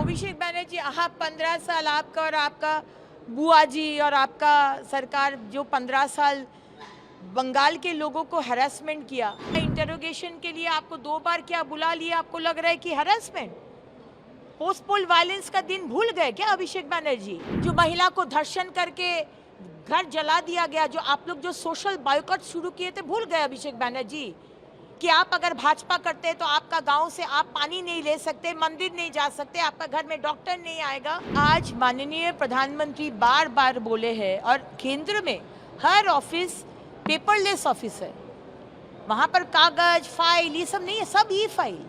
अभिषेक बैनर्जी, आप 15 साल आपका और आपका बुआ जी और आपका सरकार जो 15 साल बंगाल के लोगों को हरासमेंट किया, इंटरोगेशन के लिए आपको 2 बार क्या बुला लिया, आपको लग रहा है कि हरासमेंट, पोस्टपोल वायलेंस का दिन भूल गए क्या अभिषेक बैनर्जी? जो महिला को धर्षण करके घर जला दिया गया, जो आप लोग जो सोशल बायकॉट शुरू किए थे, भूल गए अभिषेक बैनर्जी कि आप अगर भाजपा करते तो आपका गांव से आप पानी नहीं ले सकते, मंदिर नहीं जा सकते, आपका घर में डॉक्टर नहीं आएगा। आज माननीय प्रधानमंत्री बार बार बोले हैं और केंद्र में हर ऑफिस पेपरलेस ऑफिस है, वहां पर कागज फाइल ये सब नहीं है, सब ई फाइल।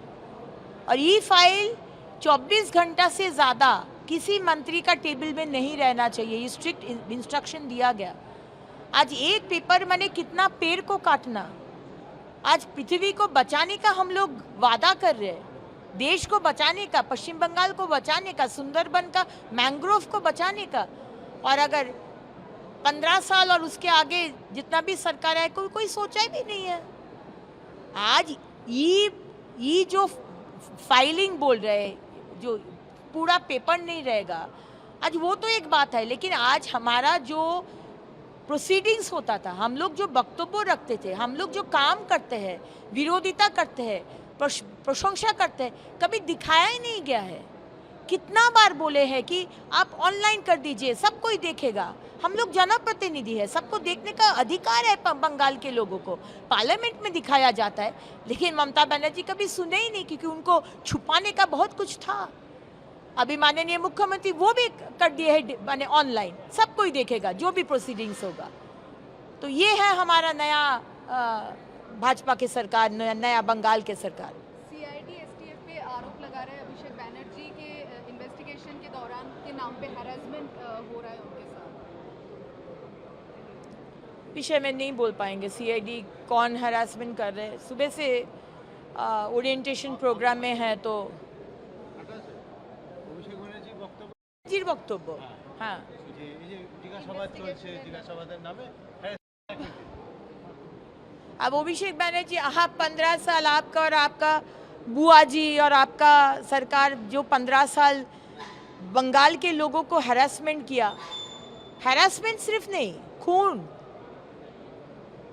और ई फाइल 24 घंटा से ज़्यादा किसी मंत्री का टेबल में नहीं रहना चाहिए, ये स्ट्रिक्ट इंस्ट्रक्शन दिया गया। आज एक पेपर मैंने कितना पेड़ को काटना, आज पृथ्वी को बचाने का हम लोग वादा कर रहे हैं, देश को बचाने का, पश्चिम बंगाल को बचाने का, सुंदरबन का, मैंग्रोव को बचाने का। और अगर 15 साल और उसके आगे जितना भी सरकार है, कोई सोचा भी नहीं है। आज ये जो फाइलिंग बोल रहे, जो पूरा पेपर नहीं रहेगा, आज वो तो एक बात है, लेकिन आज हमारा जो प्रोसीडिंग्स होता था, हम लोग जो वक्तव्य रखते थे, हम लोग जो काम करते हैं, विरोधिता करते हैं, प्रशंसा करते हैं, कभी दिखाया ही नहीं गया है। कितना बार बोले हैं कि आप ऑनलाइन कर दीजिए, सब कोई देखेगा। हम लोग जनप्रतिनिधि है, सबको देखने का अधिकार है बंगाल के लोगों को, पार्लियामेंट में दिखाया जाता है। लेकिन ममता बनर्जी कभी सुने ही नहीं, क्योंकि उनको छुपाने का बहुत कुछ था। अभी माननीय मुख्यमंत्री वो भी कर दिए है, माने ऑनलाइन सब कोई देखेगा जो भी प्रोसीडिंग्स होगा। तो ये है हमारा नया भाजपा के सरकार, नया बंगाल के सरकार। सीआईडी एसटीएफ पे आरोप लगा रहे हैं अभिषेक बैनर्जी के इन्वेस्टिगेशन के दौरान के नाम पे हैरेसमेंट हो रहा है उनके साथ। विषय में नहीं बोल पाएंगे, सीआईडी कौन हैरेसमेंट कर रहे हैं। सुबह से ओरिएंटेशन प्रोग्राम में है तो বক্তব্য। হ্যাঁ, अब अभिषेक बैनर्जी, आप 15 साल आपका और आपका बुआ जी और आपका सरकार जो 15 साल बंगाल के लोगों को हरासमेंट किया, हरासमेंट सिर्फ नहीं, खून,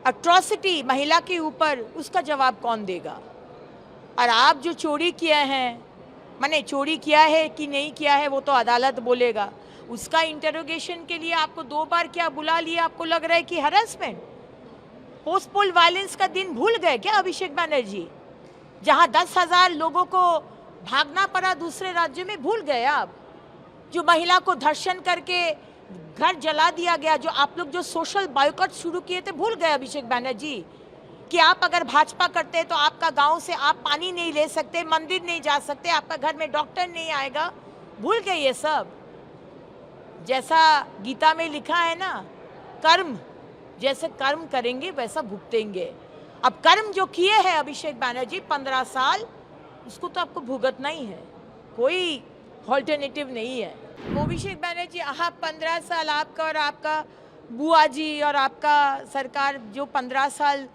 अट्रॉसिटी महिला के ऊपर, उसका जवाब कौन देगा? और आप जो चोरी किए हैं, माने चोरी किया है कि नहीं किया है वो तो अदालत बोलेगा, उसका इंटरोगेशन के लिए आपको 2 बार क्या बुला लिया, आपको लग रहा है कि हरासमेंट, पोस्टपोल वायलेंस का दिन भूल गए क्या अभिषेक बैनर्जी? जहां 10,000 लोगों को भागना पड़ा दूसरे राज्य में, भूल गए आप? जो महिला को धर्षण करके घर जला दिया गया, जो आप लोग जो सोशल बायकॉट शुरू किए थे, भूल गए अभिषेक बैनर्जी कि आप अगर भाजपा करते तो आपका गांव से आप पानी नहीं ले सकते, मंदिर नहीं जा सकते, आपका घर में डॉक्टर नहीं आएगा। भूल गए ये सब। जैसा गीता में लिखा है ना, कर्म, जैसे कर्म करेंगे वैसा भुगतेंगे। अब कर्म जो किए हैं अभिषेक बैनर्जी 15 साल, उसको तो आपको भुगतना ही है, कोई ऑल्टरनेटिव नहीं है। अभिषेक बैनर्जी, आप 15 साल आपका और आपका बुआ जी और आपका सरकार जो 15 साल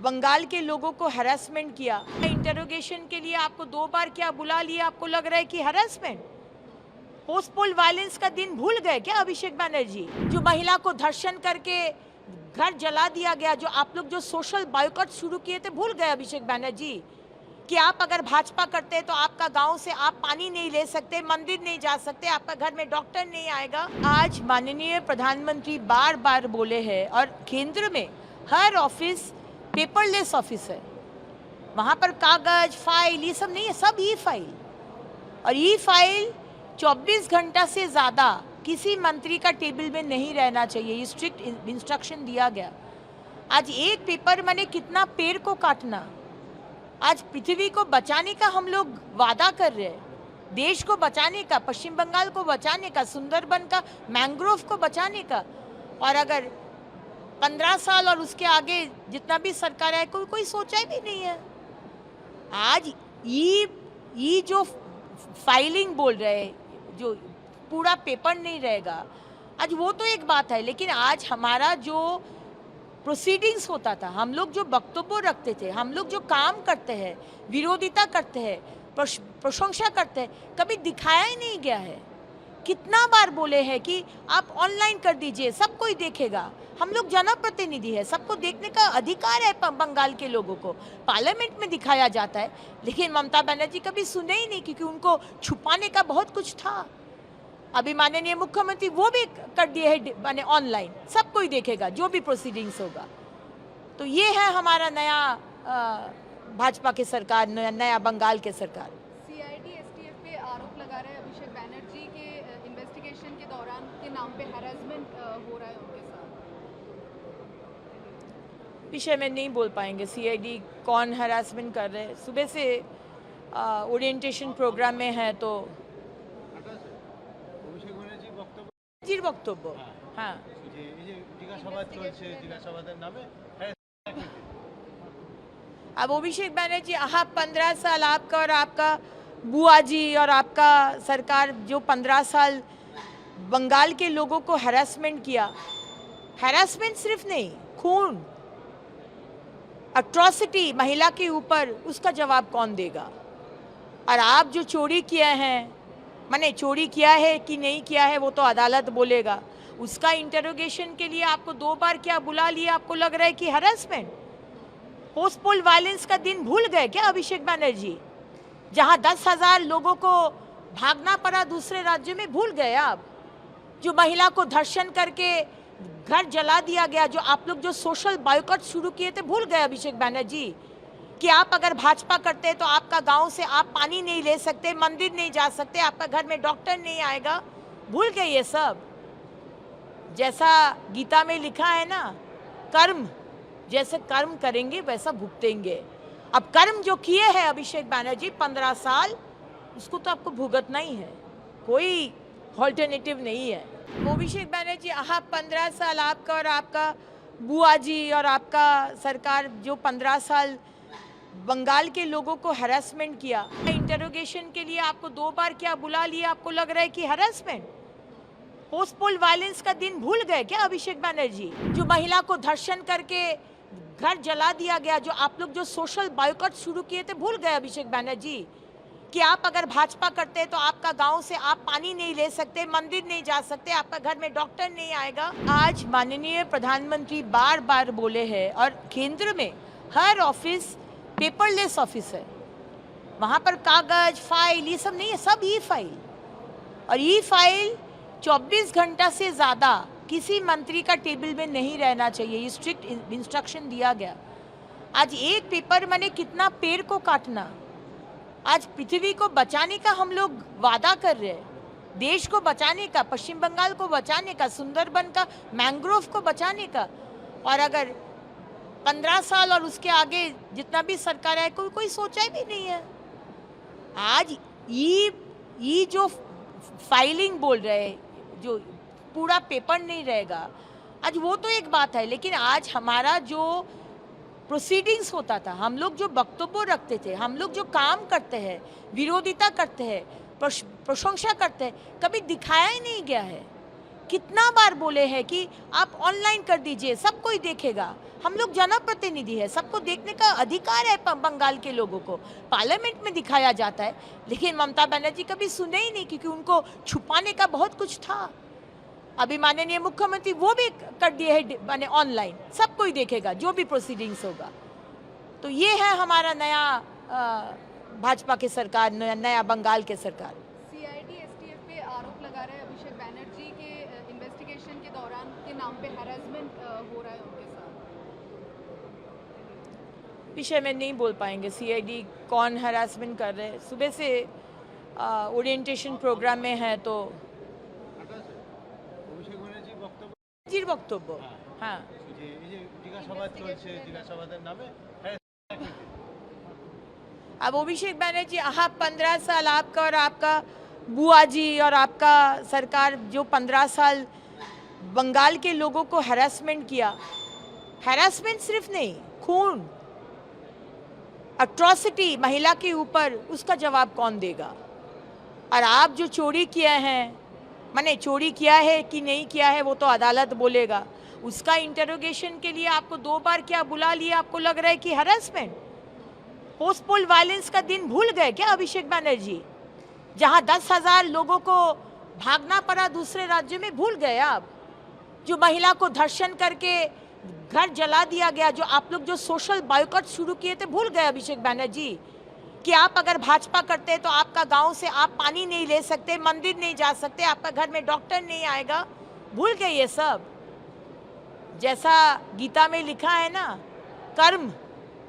बंगाल के लोगों को हरासमेंट किया, इंटरोगेशन के लिए आपको 2 बार क्या बुला लिया, आपको लग रहा है कि हरासमेंट, पोस्टपोल वायलेंस का दिन भूल गए क्या अभिषेक बैनर्जी? जो महिला को धर्षण करके घर जला दिया गया, जो आप लोग जो सोशल बायकॉट शुरू किए थे, भूल गए अभिषेक बैनर्जी कि आप अगर भाजपा करते तो आपका गांव से आप पानी नहीं ले सकते, मंदिर नहीं जा सकते, आपका घर में डॉक्टर नहीं आएगा। आज माननीय प्रधानमंत्री बार बार बोले हैं और केंद्र में हर ऑफिस पेपरलेस ऑफिस है, वहां पर कागज फाइल ये सब नहीं है, सब ई फाइल। और ई फाइल 24 घंटा से ज़्यादा किसी मंत्री का टेबल में नहीं रहना चाहिए, ये स्ट्रिक्ट इंस्ट्रक्शन दिया गया। आज एक पेपर मैंने कितना पेड़ को काटना, आज पृथ्वी को बचाने का हम लोग वादा कर रहे हैं, देश को बचाने का, पश्चिम बंगाल को बचाने का, सुंदरबन का, मैंग्रोव को बचाने का। और अगर 15 साल और उसके आगे जितना भी सरकार है, कोई सोचा भी नहीं है। आज ये जो फाइलिंग बोल रहे, जो पूरा पेपर नहीं रहेगा, आज वो तो एक बात है, लेकिन आज हमारा जो प्रोसीडिंग्स होता था, हम लोग जो वक्तव्य रखते थे, हम लोग जो काम करते हैं, विरोधिता करते हैं, प्रशंसा करते हैं, कभी दिखाया ही नहीं गया है। कितना बार बोले हैं कि आप ऑनलाइन कर दीजिए, सब कोई देखेगा। हम लोग जनप्रतिनिधि है, सबको देखने का अधिकार है बंगाल के लोगों को। पार्लियामेंट में दिखाया जाता है, लेकिन ममता बनर्जी कभी सुने ही नहीं, क्योंकि उनको छुपाने का बहुत कुछ था। अभी माननीय मुख्यमंत्री वो भी कर दिए है, माने ऑनलाइन सब कोई देखेगा, जो भी प्रोसीडिंग्स होगा। तो ये है हमारा नया भाजपा की सरकार, नया बंगाल के सरकार। सीआईडी एसटीएफ पे आरोप लगा रहे हैं अभिषेक बैनर्जी के इन्वेस्टिगेशन के दौरान के नाम पे हैरेसमेंट हो रहा है उनके साथ। विषय में नहीं बोल पाएंगे, सीआईडी कौन हरासमेंट कर रहे हैं। सुबह से ओरिएंटेशन प्रोग्राम में है, तो জির বক্তব্য। हाँ, अब अभिषेक बैनर्जी, आप 15 साल आपका और आपका बुआ जी और आपका सरकार जो 15 साल बंगाल के लोगों को हैरेसमेंट किया, हैरेसमेंट सिर्फ नहीं, खून, अट्रॉसिटी महिला के ऊपर, उसका जवाब कौन देगा? और आप जो चोरी किए हैं, माने चोरी किया है कि नहीं किया है वो तो अदालत बोलेगा। उसका इंटरोगेशन के लिए आपको 2 बार क्या बुला लिया? आपको लग रहा है कि हैरेसमेंट, पोस्टपोल वायलेंस का दिन भूल गए क्या अभिषेक बैनर्जी? जहां 10,000 लोगों को भागना पड़ा दूसरे राज्य में, भूल गए आप? जो महिला को धर्षण करके घर जला दिया गया, जो आप लोग जो सोशल बायकॉट शुरू किए थे, भूल गए अभिषेक बैनर्जी कि आप अगर भाजपा करते तो आपका गांव से आप पानी नहीं ले सकते, मंदिर नहीं जा सकते, आपका घर में डॉक्टर नहीं आएगा? भूल गए ये सब? जैसा गीता में लिखा है ना, कर्म, जैसे कर्म करेंगे वैसा भुगतेंगे। अब कर्म जो किए हैं अभिषेक बैनर्जी 15 साल, उसको तो आपको भुगतना ही है, कोई ऑल्टरनेटिव नहीं है। अभिषेक बैनर्जी, आप 15 साल आपका और आपका बुआ जी और आपका सरकार जो 15 साल बंगाल के लोगों को हैरेसमेंट किया, इंटरोगेशन के लिए आपको 2 बार क्या बुला लिया? आपको लग रहा है कि हैरेसमेंट, पोस्टपोल वायलेंस का दिन भूल गए क्या अभिषेक बैनर्जी? जो महिला को धर्षण करके घर जला दिया गया, जो आप लोग जो सोशल बायकॉट शुरू किए थे, भूल गए अभिषेक बैनर्जी कि आप अगर भाजपा करते तो आपका गांव से आप पानी नहीं ले सकते, मंदिर नहीं जा सकते, आपका घर में डॉक्टर नहीं आएगा। आज माननीय प्रधानमंत्री बार बार बोले हैं, और केंद्र में हर ऑफिस पेपरलेस ऑफिस है, वहाँ पर कागज फाइल ये सब नहीं है, सब ई फाइल। और ई फाइल 24 घंटा से ज़्यादा किसी मंत्री का टेबल में नहीं रहना चाहिए, ये स्ट्रिक्ट इंस्ट्रक्शन दिया गया। आज एक पेपर माने कितना पेड़ को काटना। आज पृथ्वी को बचाने का हम लोग वादा कर रहे हैं, देश को बचाने का, पश्चिम बंगाल को बचाने का, सुंदरबन का, मैंग्रोव को बचाने का। और अगर 15 साल और उसके आगे जितना भी सरकार है, कोई सोचा भी नहीं है। आज ये जो फाइलिंग बोल रहे हैं, जो पूरा पेपर नहीं रहेगा, आज वो तो एक बात है, लेकिन आज हमारा जो प्रोसीडिंग्स होता था, हम लोग जो वक्तव्य रखते थे, हम लोग जो काम करते हैं, विरोधिता करते हैं, प्रशंसा करते हैं, कभी दिखाया ही नहीं गया है। कितना बार बोले हैं कि आप ऑनलाइन कर दीजिए, सब कोई देखेगा। हम लोग जनप्रतिनिधि है, सबको देखने का अधिकार है बंगाल के लोगों को। पार्लियामेंट में दिखाया जाता है, लेकिन ममता बनर्जी कभी सुने ही नहीं, क्योंकि उनको छुपाने का बहुत कुछ था। अभी माननीय मुख्यमंत्री वो भी कर दिए है, माने ऑनलाइन सब कोई देखेगा, जो भी प्रोसीडिंग्स होगा। तो ये है हमारा नया भाजपा की सरकार, नया बंगाल के सरकार। सीआईडी एसटीएफ पे आरोप लगा रहे हैं अभिषेक बैनर्जी के इन्वेस्टिगेशन के दौरान के नाम पे हैरेसमेंट हो रहा है उनके साथ। विषय में नहीं बोल पाएंगे, सीआईडी कौन हरासमेंट कर रहे हैं। सुबह से ओरिएंटेशन प्रोग्राम में है, तो জির বক্তব্য। हाँ, अब अभिषेक बैनर्जी, आप 15 साल आपका और आपका बुआ जी और आपका सरकार जो 15 साल बंगाल के लोगों को हैरेसमेंट किया, हैरेसमेंट सिर्फ नहीं, खून, अट्रॉसिटी महिला के ऊपर, उसका जवाब कौन देगा? और आप जो चोरी किए हैं, माने चोरी किया है कि नहीं किया है वो तो अदालत बोलेगा। उसका इंटरोगेशन के लिए आपको 2 बार क्या बुला लिया? आपको लग रहा है कि हैरेसमेंट, पोस्ट पोल वायलेंस का दिन भूल गए क्या अभिषेक बैनर्जी? जहां 10,000 लोगों को भागना पड़ा दूसरे राज्य में, भूल गए आप? जो महिला को धर्षण करके घर जला दिया गया, जो आप लोग जो सोशल बायकॉट शुरू किए थे, भूल गए अभिषेक बैनर्जी कि आप अगर भाजपा करते तो आपका गांव से आप पानी नहीं ले सकते, मंदिर नहीं जा सकते, आपका घर में डॉक्टर नहीं आएगा? भूल गए ये सब? जैसा गीता में लिखा है ना, कर्म,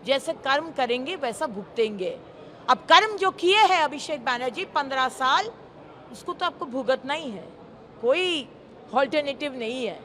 जैसे कर्म करेंगे वैसा भुगतेंगे। अब कर्म जो किए हैं अभिषेक बैनर्जी 15 साल, उसको तो आपको भुगतना ही है, कोई ऑल्टरनेटिव नहीं है।